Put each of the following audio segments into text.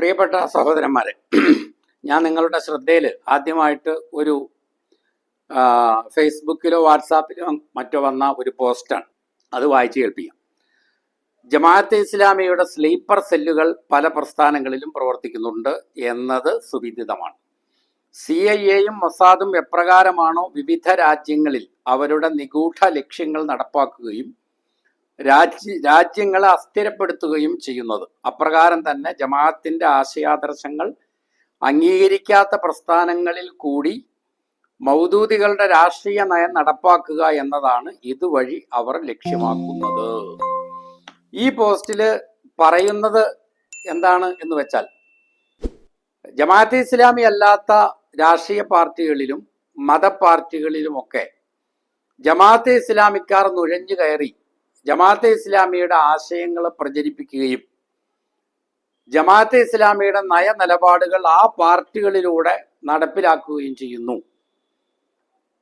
പ്രിയപ്പെട്ട സഹോദരന്മാരെ, ഞാൻ നിങ്ങളുടെ ശ്രദ്ധയിൽ ആദ്യമായിട്ട് ഒരു ഫേസ്ബുക്കിലോ വാട്സാപ്പിലോ മറ്റോ വന്ന ഒരു പോസ്റ്റാണ്. അത് വായിച്ചു കേൾപ്പിക്കാം. ജമാഅത്തെ ഇസ്ലാമിയുടെ സ്ലീപ്പർ സെല്ലുകൾ പല പ്രസ്ഥാനങ്ങളിലും പ്രവർത്തിക്കുന്നുണ്ട് എന്നത് സുവിദിതമാണ്. CIA-യും മൊസാദും എപ്രകാരമാണോ വിവിധ രാജ്യങ്ങളിൽ അവരുടെ നിഗൂഢ ലക്ഷ്യങ്ങൾ നടപ്പാക്കുകയും രാജ്യങ്ങളെ അസ്ഥിരപ്പെടുത്തുകയും ചെയ്യുന്നത്, അപ്രകാരം തന്നെ ജമാഅത്തിന്റെ ആശയാദർശങ്ങൾ അംഗീകരിക്കാത്ത പ്രസ്ഥാനങ്ങളിൽ കൂടി മൗദൂദികളുടെ രാഷ്ട്രീയ നയം നടപ്പാക്കുക എന്നതാണ് ഇതുവഴി അവർ ലക്ഷ്യമാക്കുന്നത്. ഈ പോസ്റ്റിൽ പറയുന്നത് എന്താണ് എന്ന് വെച്ചാൽ, ജമാഅത്തെ ഇസ്ലാമി അല്ലാത്ത രാഷ്ട്രീയ പാർട്ടികളിലും മതപാർട്ടികളിലുമൊക്കെ ജമാഅത്തെ ഇസ്ലാമിക്കാർ നുഴഞ്ഞു കയറി ജമാഅത്തെ ഇസ്ലാമിയുടെ ആശയങ്ങൾ പ്രചരിപ്പിക്കുകയും ജമാഅത്തെ ഇസ്ലാമിയുടെ നയനിലപാടുകൾ ആ പാർട്ടികളിലൂടെ നടപ്പിലാക്കുകയും ചെയ്യുന്നു.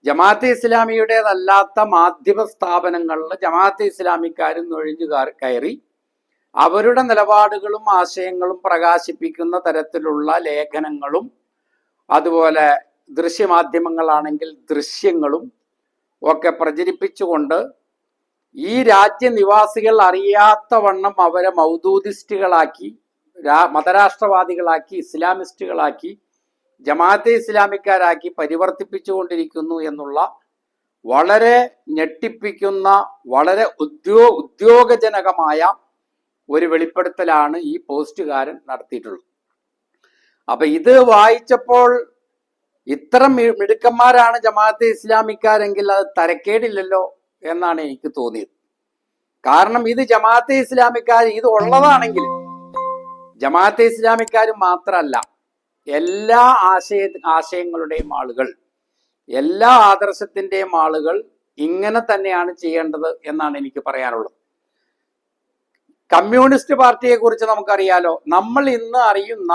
ജമാഅത്തെ ഇസ്ലാമിയുടേതല്ലാത്ത മാധ്യമ സ്ഥാപനങ്ങളിൽ ജമാഅത്തെ ഇസ്ലാമിക്കാരും നുഴഞ്ഞു കയറി അവരുടെ നിലപാടുകളും ആശയങ്ങളും പ്രകാശിപ്പിക്കുന്ന തരത്തിലുള്ള ലേഖനങ്ങളും, അതുപോലെ ദൃശ്യമാധ്യമങ്ങളാണെങ്കിൽ ദൃശ്യങ്ങളും ഒക്കെ പ്രചരിപ്പിച്ചുകൊണ്ട് ഈ രാജ്യനിവാസികൾ അറിയാത്ത വണ്ണം അവരെ മൗദൂദിസ്റ്റുകളാക്കി, മതരാഷ്ട്രവാദികളാക്കി, ഇസ്ലാമിസ്റ്റുകളാക്കി, ജമാഅത്തെ ഇസ്ലാമിക്കാരാക്കി പരിവർത്തിപ്പിച്ചുകൊണ്ടിരിക്കുന്നു എന്നുള്ള വളരെ ഞെട്ടിപ്പിക്കുന്ന, വളരെ ഉദ്യോഗജനകമായ ഒരു വെളിപ്പെടുത്തലാണ് ഈ പോസ്റ്റുകാരൻ നടത്തിയിട്ടുള്ളത്. അപ്പൊ ഇത് വായിച്ചപ്പോൾ ഇത്ര മിടുക്കന്മാരാണ് ജമാഅത്തെ ഇസ്ലാമിക്കാരെങ്കിൽ അത് തരക്കേടില്ലല്ലോ എന്നാണ് എനിക്ക് തോന്നിയത്. കാരണം ഇത് ജമാഅത്തെ ഇസ്ലാമിക്കാർ ഇത് ഉള്ളതാണെങ്കിൽ ജമാഅത്തെ ഇസ്ലാമിക്കാർ മാത്രമല്ല, എല്ലാ ആശയങ്ങളുടെയും ആളുകൾ, എല്ലാ ആദർശത്തിന്റെയും ആളുകൾ ഇങ്ങനെ തന്നെയാണ് ചെയ്യേണ്ടത് എന്നാണ് എനിക്ക് പറയാനുള്ളത്. കമ്മ്യൂണിസ്റ്റ് പാർട്ടിയെ കുറിച്ച് നമുക്കറിയാലോ. നമ്മൾ ഇന്ന് അറിയുന്ന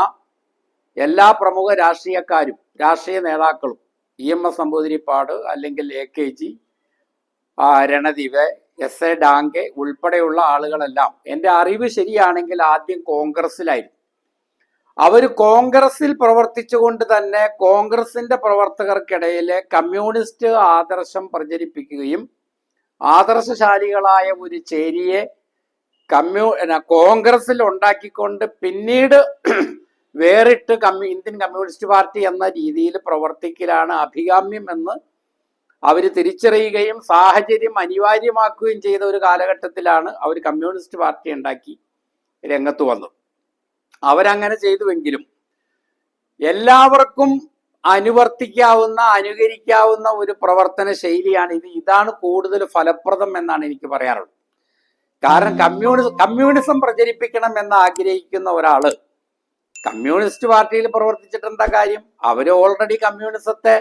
എല്ലാ പ്രമുഖ രാഷ്ട്രീയക്കാരും രാഷ്ട്രീയ നേതാക്കളും EMS നമ്പൂതിരിപ്പാട്, അല്ലെങ്കിൽ AKG, രണദീപ്, SA ഡാങ്കെ ഉൾപ്പെടെയുള്ള ആളുകളെല്ലാം എൻ്റെ അറിവ് ശരിയാണെങ്കിൽ ആദ്യം കോൺഗ്രസിലായിരുന്നു. അവർ കോൺഗ്രസിൽ പ്രവർത്തിച്ചുകൊണ്ട് തന്നെ കോൺഗ്രസിന്റെ പ്രവർത്തകർക്കിടയിലെ കമ്മ്യൂണിസ്റ്റ് ആദർശം പ്രചരിപ്പിക്കുകയും ആദർശശാലികളായ ഒരു ചേരിയെ കോൺഗ്രസിൽ ഉണ്ടാക്കിക്കൊണ്ട് പിന്നീട് വേറിട്ട് ഇന്ത്യൻ കമ്മ്യൂണിസ്റ്റ് പാർട്ടി എന്ന രീതിയിൽ പ്രവർത്തിക്കലാണ് അഭികാമ്യം എന്ന് അവർ തിരിച്ചറിയുകയും സാഹചര്യം അനിവാര്യമാക്കുകയും ചെയ്ത ഒരു കാലഘട്ടത്തിലാണ് അവർ കമ്മ്യൂണിസ്റ്റ് പാർട്ടി ഉണ്ടാക്കി രംഗത്ത് വന്നത്. അവരങ്ങനെ ചെയ്തുവെങ്കിലും എല്ലാവർക്കും അനുകരിക്കാവുന്ന ഒരു പ്രവർത്തന ശൈലിയാണ് ഇത്. ഇതാണ് കൂടുതൽ ഫലപ്രദം എന്നാണ് എനിക്ക് പറയാനുള്ളത്. കാരണം കമ്മ്യൂണിസം പ്രചരിപ്പിക്കണം എന്ന് ആഗ്രഹിക്കുന്ന ഒരാള് കമ്മ്യൂണിസ്റ്റ് പാർട്ടിയിൽ പ്രവർത്തിച്ചിട്ട് എന്താ കാര്യം? അവര് ഓൾറെഡി കമ്മ്യൂണിസത്തെ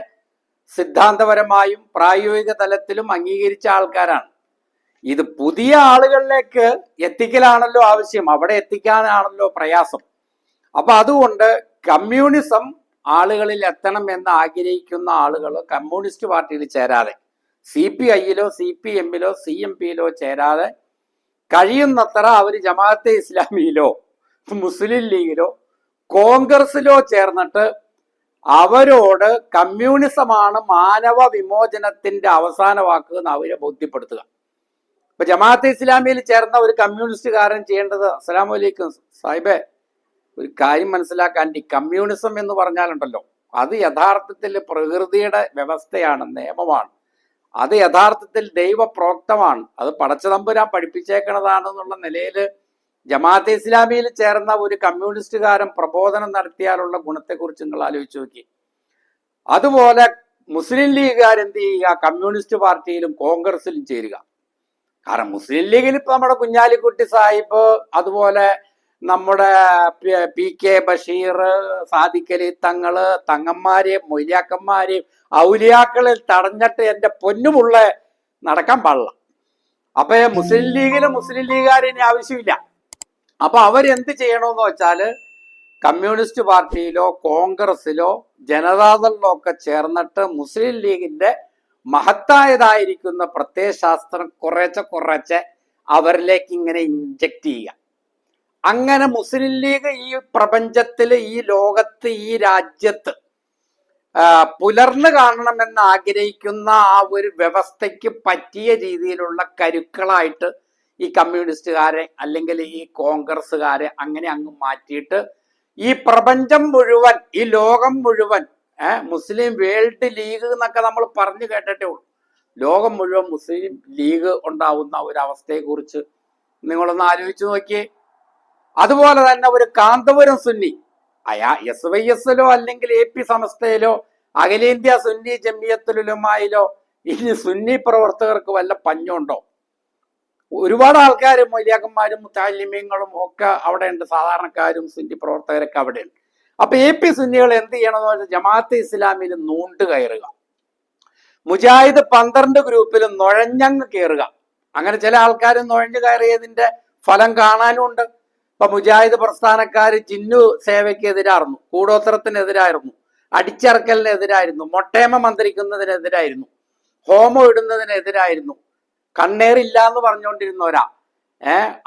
സിദ്ധാന്തപരമായും പ്രായോഗിക തലത്തിലും അംഗീകരിച്ച ആൾക്കാരാണ്. ഇത് പുതിയ ആളുകളിലേക്ക് എത്തിക്കലാണല്ലോ ആവശ്യം, അവിടെ എത്തിക്കാനാണല്ലോ പ്രയാസം. അപ്പൊ അതുകൊണ്ട് കമ്മ്യൂണിസം ആളുകളിൽ എത്തണം എന്ന് ആഗ്രഹിക്കുന്ന ആളുകൾ കമ്മ്യൂണിസ്റ്റ് പാർട്ടിയിൽ ചേരാതെ, CPI-യിലോ CPM-ലോ CMP-യിലോ ചേരാതെ കഴിയുന്നത്ര അവർ ജമാഅത്തെ ഇസ്ലാമിയിലോ മുസ്ലിം ലീഗിലോ കോൺഗ്രസിലോ ചേർന്നിട്ട് അവരോട് കമ്മ്യൂണിസമാണ് മാനവ വിമോചനത്തിന്റെ അവസാന വാക്ക് എന്ന് അവരെ ബോധ്യപ്പെടുത്തുക. ഇപ്പൊ ജമാഅത്തെ ഇസ്ലാമിയിൽ ചേർന്ന ഒരു കമ്മ്യൂണിസ്റ്റുകാരൻ ചെയ്യേണ്ടത്, അസ്സലാമു അലൈക്കും സാഹിബേ, ഒരു കാര്യം മനസ്സിലാക്കാൻ, ഈ കമ്മ്യൂണിസം എന്ന് പറഞ്ഞാലുണ്ടല്ലോ, അത് യഥാർത്ഥത്തിൽ പ്രകൃതിയുടെ വ്യവസ്ഥയാണ്, നിയമമാണ്. അത് യഥാർത്ഥത്തിൽ ദൈവപ്രോക്തമാണ്. അത് പടച്ചതമ്പുരാൻ പഠിപ്പിച്ചേക്കണതാണെന്നുള്ള നിലയിൽ ജമാഅത്തെ ഇസ്ലാമിയിൽ ചേർന്ന ഒരു കമ്മ്യൂണിസ്റ്റുകാരൻ പ്രബോധനം നടത്തിയാലുള്ള ഗുണത്തെക്കുറിച്ച് നിങ്ങൾ ആലോചിച്ച് നോക്കി. അതുപോലെ മുസ്ലിം ലീഗുകാരെന്ത് ചെയ്യുക? കമ്മ്യൂണിസ്റ്റ് പാർട്ടിയിലും കോൺഗ്രസിലും ചേരുക. കാരണം മുസ്ലിം ലീഗിൽ ഇപ്പൊ നമ്മുടെ കുഞ്ഞാലിക്കുട്ടി സാഹിബ്, അതുപോലെ നമ്മുടെ PK ബഷീർ, സാദിഖലി തങ്ങള്, തങ്ങന്മാരെയും മൊയ്യാക്കന്മാരെയും ഔലിയാക്കളിൽ തടഞ്ഞിട്ട് എൻ്റെ പൊന്നുമുള്ള നടക്കാൻ പാടില്ല. അപ്പൊ മുസ്ലിം ലീഗുകാരിനി ആവശ്യമില്ല. അപ്പൊ അവരെന്ത് ചെയ്യണമെന്ന് വെച്ചാല് കമ്മ്യൂണിസ്റ്റ് പാർട്ടിയിലോ കോൺഗ്രസിലോ ജനതാദളിലോ ഒക്കെ ചേർന്നിട്ട് മുസ്ലിം ലീഗിന്റെ മഹത്തായതായിരിക്കുന്ന പ്രത്യയശാസ്ത്രം കുറേശ്ശെ അവരിലേക്ക് ഇങ്ങനെ ഇഞ്ചക്ട് ചെയ്യുക. അങ്ങനെ മുസ്ലിം ലീഗ് ഈ പ്രപഞ്ചത്തില്, ഈ ലോകത്ത്, ഈ രാജ്യത്ത് പുലർന്നു കാണണമെന്ന് ആഗ്രഹിക്കുന്ന ആ ഒരു വ്യവസ്ഥയ്ക്ക് പറ്റിയ രീതിയിലുള്ള കരുക്കളായിട്ട് ഈ കമ്മ്യൂണിസ്റ്റുകാരെ അല്ലെങ്കിൽ ഈ കോൺഗ്രസ്സുകാരെ അങ്ങനെ അങ്ങ് മാറ്റിയിട്ട് ഈ പ്രപഞ്ചം മുഴുവൻ, ഈ ലോകം മുഴുവൻ മുസ്ലിം വേൾഡ് ലീഗ് എന്നൊക്കെ നമ്മൾ പറഞ്ഞു കേട്ടിട്ടേ ഉള്ളൂ. ലോകം മുഴുവൻ മുസ്ലിം ലീഗ് ഉണ്ടാവുന്ന ഒരു അവസ്ഥയെക്കുറിച്ച് നിങ്ങളൊന്ന് ആലോചിച്ച് നോക്കിയേ. അതുപോലെ തന്നെ ഒരു കാന്തപുരം സുന്നി, SYS-ലോ അല്ലെങ്കിൽ AP സമസ്തയിലോ അഖിലേന്ത്യാ സുന്നി ജമിയത്തുലുലമായിലോ ഇനി സുന്നി പ്രവർത്തകർക്ക് വല്ല പഞ്ഞുണ്ടോ? ഒരുപാട് ആൾക്കാർ, മൊയ്ലിയാക്കന്മാരും മുത്താലിമീങ്ങളും ഒക്കെ അവിടെ ഉണ്ട്, സാധാരണക്കാരും സുന്നി പ്രവർത്തകരൊക്കെ അവിടെ ഉണ്ട്. അപ്പൊ AP സുന്നികൾ എന്ത് ചെയ്യണമെന്ന് പറഞ്ഞാൽ ജമാഅത്തെ ഇസ്ലാമിൽ നൂണ്ട് കയറുക, മുജാഹിദ് 12 ഗ്രൂപ്പിൽ നുഴഞ്ഞങ്ങ് കയറുക. അങ്ങനെ ചില ആൾക്കാർ നുഴഞ്ഞു കയറിയതിന്റെ ഫലം കാണാനും ഉണ്ട്. ഇപ്പൊ മുജാഹിദ് പ്രസ്ഥാനക്കാര് ജിന്നു സേവയ്ക്ക് എതിരായിരുന്നു, കൂടോത്രത്തിനെതിരായിരുന്നു, അടിച്ചിറക്കലിനെതിരായിരുന്നു, മൊട്ടേമ മന്ത്രിക്കുന്നതിനെതിരായിരുന്നു, ഹോമം ഇടുന്നതിനെതിരായിരുന്നു, കണ്ണേറില്ല എന്ന് പറഞ്ഞുകൊണ്ടിരുന്നവരാ.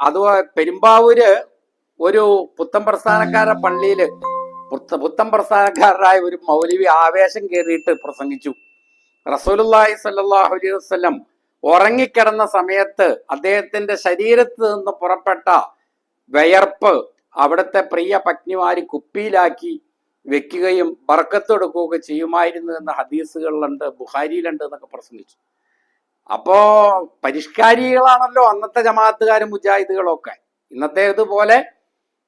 അതുപോലെ പെരുമ്പാവൂര് ഒരു പുത്തൻ പ്രസ്ഥാനക്കാരുടെ പള്ളിയില് പുത്തൻ പ്രസ്ഥാനക്കാരനായ ഒരു മൗലവി ആവേശം കയറിയിട്ട് പ്രസംഗിച്ചു. റസൂലുള്ളാഹി സ്വല്ലല്ലാഹു അലൈഹി വസല്ലം ഉറങ്ങിക്കിടന്ന സമയത്ത് അദ്ദേഹത്തിന്റെ ശരീരത്ത് നിന്ന് പുറപ്പെട്ട വിയർപ്പ് അവിടുത്തെ പ്രിയ പത്നിമാര് കുപ്പിയിലാക്കി വെക്കുകയും ബർക്കത്ത് കൊടുക്കുകയൊക്കെ ചെയ്യുമായിരുന്നു എന്ന ഹദീസുകളിലുണ്ട്, ബുഖാരിയിലുണ്ട് എന്നൊക്കെ പ്രസംഗിച്ചു. അപ്പോ പരിഷ്കാരികളാണല്ലോ അന്നത്തെ ജമാഅത്തുകാരും മുജാഹിദുകളൊക്കെ. ഇന്നത്തെ ഇതുപോലെ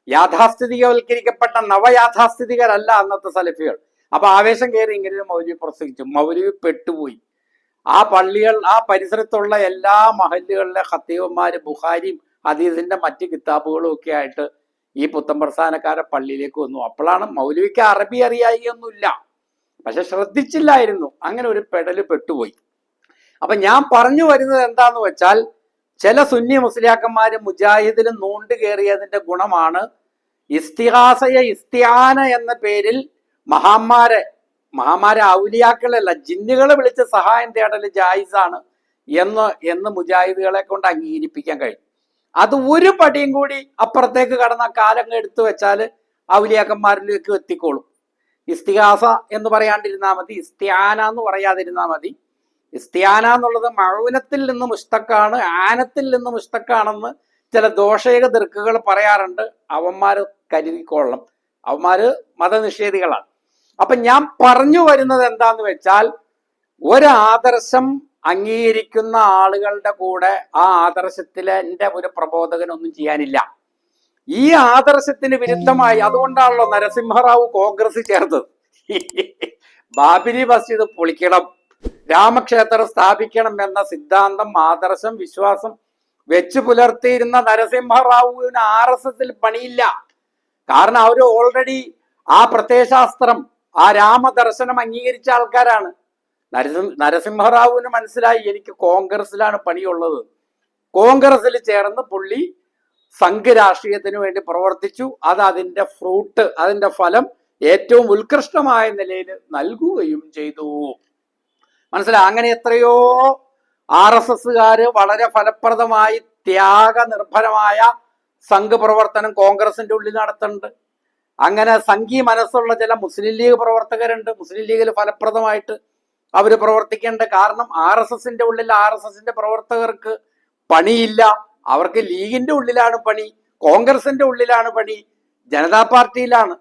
യാഥാസ്ഥിതികവൽക്കരിക്കപ്പെട്ട നവയാഥാസ്ഥിതികരല്ല അന്നത്തെ സലഫികൾ. അപ്പൊ ആവേശം കയറി ഇങ്ങനെ ഒരു മൗലവി പ്രസംഗിച്ചു. മൗലവി പെട്ടുപോയി. ആ പള്ളികൾ, ആ പരിസരത്തുള്ള എല്ലാ മഹല്ലുകളിലെ ഖത്തീബന്മാര് ബുഖാരിയും ഹദീസിന്റെ മറ്റ് കിതാബുകളും ഒക്കെ ആയിട്ട് ഈ പുത്തൻ പ്രസ്ഥാനക്കാരെ പള്ളിയിലേക്ക് വന്നു. അപ്പോഴാണ് മൗലവിക്ക് അറബി അറിയായിയൊന്നുമില്ല, പക്ഷെ ശ്രദ്ധിച്ചില്ലായിരുന്നു, അങ്ങനെ ഒരു പെടല് പെട്ടുപോയി. അപ്പൊ ഞാൻ പറഞ്ഞു വരുന്നത് എന്താന്ന് വെച്ചാൽ, ചില സുന്നി മുസ്ലിയാക്കന്മാര് മുജാഹിദിലും നൂണ്ട് കയറിയതിന്റെ ഗുണമാണ് ഇസ്തിഹാന എന്ന പേരിൽ മഹാന്മാരെ ഔലിയാക്കളല്ല ജിന്നുകളെ വിളിച്ച് സഹായം തേടല് ജായിസാണ് എന്ന് മുജാഹിദുകളെ കൊണ്ട് അംഗീകരിപ്പിക്കാൻ കഴിയും. അത് ഒരു പടിയും കൂടി അപ്പുറത്തേക്ക് കടന്ന കാലങ്ങൾ എടുത്തു വെച്ചാൽ ഔലിയാക്കന്മാരിലേക്ക് എത്തിക്കോളും. ഇസ്തിഹാസ എന്ന് പറയാണ്ടിരുന്നാൽ മതി, ഇസ്തിയാന എന്ന് പറയാതിരുന്നാൽ മതി. ഇസ്തിയാന എന്നുള്ളത് മഴൂനത്തിൽ നിന്ന് മുസ്തക്കാണ്, ആനത്തിൽ നിന്ന് മുസ്തക്കാണെന്ന് ചില ദോഷേക ദീർഘകൾ പറയാറുണ്ട്. അവന്മാര് കരുതിക്കൊള്ളണം, അവന്മാര് മതനിഷേധികളാണ്. അപ്പൊ ഞാൻ പറഞ്ഞു വരുന്നത് എന്താന്ന് വെച്ചാൽ, ഒരാദർശം അംഗീകരിക്കുന്ന ആളുകളുടെ കൂടെ ആ ആദർശത്തിലെ ഒരു പ്രബോധകനൊന്നും ചെയ്യാനില്ല. ഈ ആദർശത്തിന് വിരുദ്ധമായി, അതുകൊണ്ടാണല്ലോ നരസിംഹറാവു കോൺഗ്രസ് ചേർത്തത്. ബാബരി മസ്ജിദ് പൊളിക്കണം, രാമക്ഷേത്രം സ്ഥാപിക്കണം എന്ന സിദ്ധാന്തം, ആദർശം, വിശ്വാസം വെച്ച് പുലർത്തിയിരുന്ന നരസിംഹറാവുവിന് RSSൽ പണിയില്ല. കാരണം അവര് ഓൾറെഡി ആ പ്രത്യയശാസ്ത്രം, ആ രാമദർശനം അംഗീകരിച്ച ആൾക്കാരാണ്. നരസിംഹറാവുവിന് മനസ്സിലായി എനിക്ക് കോൺഗ്രസിലാണ് പണിയുള്ളത്. കോൺഗ്രസിൽ ചേർന്ന് പുള്ളി സംഘ് രാഷ്ട്രീയത്തിന് വേണ്ടി പ്രവർത്തിച്ചു. അത് അതിന്റെ ഫ്രൂട്ട്, അതിന്റെ ഫലം ഏറ്റവും ഉത്കൃഷ്ടമായ നിലയിൽ നൽകുകയും ചെയ്തു. മനസ്സിലായി? അങ്ങനെ എത്രയോ RSSകാര് വളരെ ഫലപ്രദമായി ത്യാഗനിർഭരമായ സംഘ് പ്രവർത്തനം കോൺഗ്രസിന്റെ ഉള്ളിൽ നടത്തുന്നുണ്ട്. അങ്ങനെ സംഘീയ മനസ്സുള്ള ചില മുസ്ലിം ലീഗ് പ്രവർത്തകരുണ്ട്. മുസ്ലിം ലീഗിൽ ഫലപ്രദമായിട്ട് അവര് പ്രവർത്തിക്കേണ്ട. കാരണം RSSന്റെ ഉള്ളിൽ RSSന്റെ പ്രവർത്തകർക്ക് പണിയില്ല. അവർക്ക് ലീഗിന്റെ ഉള്ളിലാണ് പണി, കോൺഗ്രസിന്റെ ഉള്ളിലാണ് പണി, ജനതാ പാർട്ടിയിലാണ്.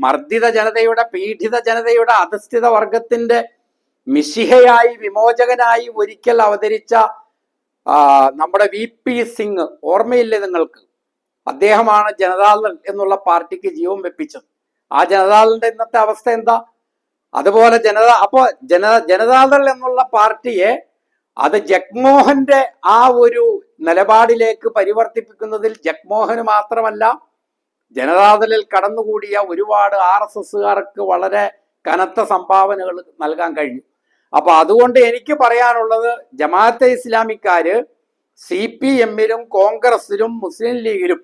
മർദ്ദിത ജനതയുടെ, പീഡിത ജനതയുടെ, അധസ്ഥിത വർഗത്തിന്റെ മിശിഹയായി, വിമോചകനായി ഒരിക്കൽ അവതരിച്ച നമ്മുടെ VP സിംഗ് ഓർമ്മയില്ലേ നിങ്ങൾക്ക്? അദ്ദേഹമാണ് ജനതാദൾ എന്നുള്ള പാർട്ടിക്ക് ജീവൻ വെപ്പിച്ചത്. ആ ജനതാദളിന്റെ ഇന്നത്തെ അവസ്ഥ എന്താ? അതുപോലെ ജനതാദൾ എന്നുള്ള പാർട്ടിയെ അത് ജഗ്മോഹന്റെ ആ ഒരു നിലപാടിലേക്ക് പരിവർത്തിപ്പിക്കുന്നതിൽ ജഗ്മോഹന് മാത്രമല്ല, ജനതാദളിൽ കടന്നുകൂടിയ ഒരുപാട് RSSകാർക്ക് വളരെ കനത്ത സംഭാവനകൾ നൽകാൻ കഴിഞ്ഞു. അപ്പൊ അതുകൊണ്ട് എനിക്ക് പറയാനുള്ളത്, ജമാഅത്തെ ഇസ്ലാമിക്കാര് CPM-ലും കോൺഗ്രസിലും മുസ്ലിം ലീഗിലും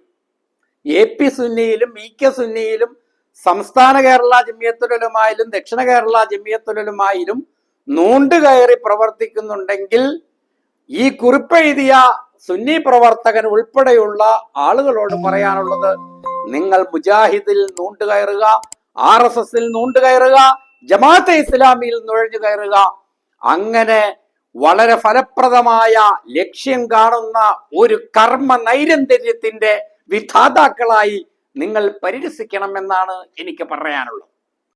AP സുന്നിയിലും EK സുന്നിയിലും സംസ്ഥാന കേരള ജമിയത്തുലുലമായിലും ദക്ഷിണ കേരള ജമിയത്തുലുലമായിലും നൂണ്ട് കയറി പ്രവർത്തിക്കുന്നുണ്ടെങ്കിൽ ഈ കുറിപ്പെഴുതിയ സുന്നി പ്രവർത്തകൻ ഉൾപ്പെടെയുള്ള ആളുകളോട് പറയാനുള്ളത്, നിങ്ങൾ മുജാഹിദിൽ നൂണ്ടുകയറുക, RSSൽ നൂണ്ടുകയറുക, ജമാഅത്തെ ഇസ്ലാമിയിൽ നുഴഞ്ഞു കയറുക. അങ്ങനെ വളരെ ഫലപ്രദമായ ലക്ഷ്യം കാണുന്ന ഒരു കർമ്മ നൈരന്തര്യത്തിന്റെ വിധാതാക്കളായി നിങ്ങൾ പരിരസിക്കണമെന്നാണ് എനിക്ക് പറയാനുള്ളത്.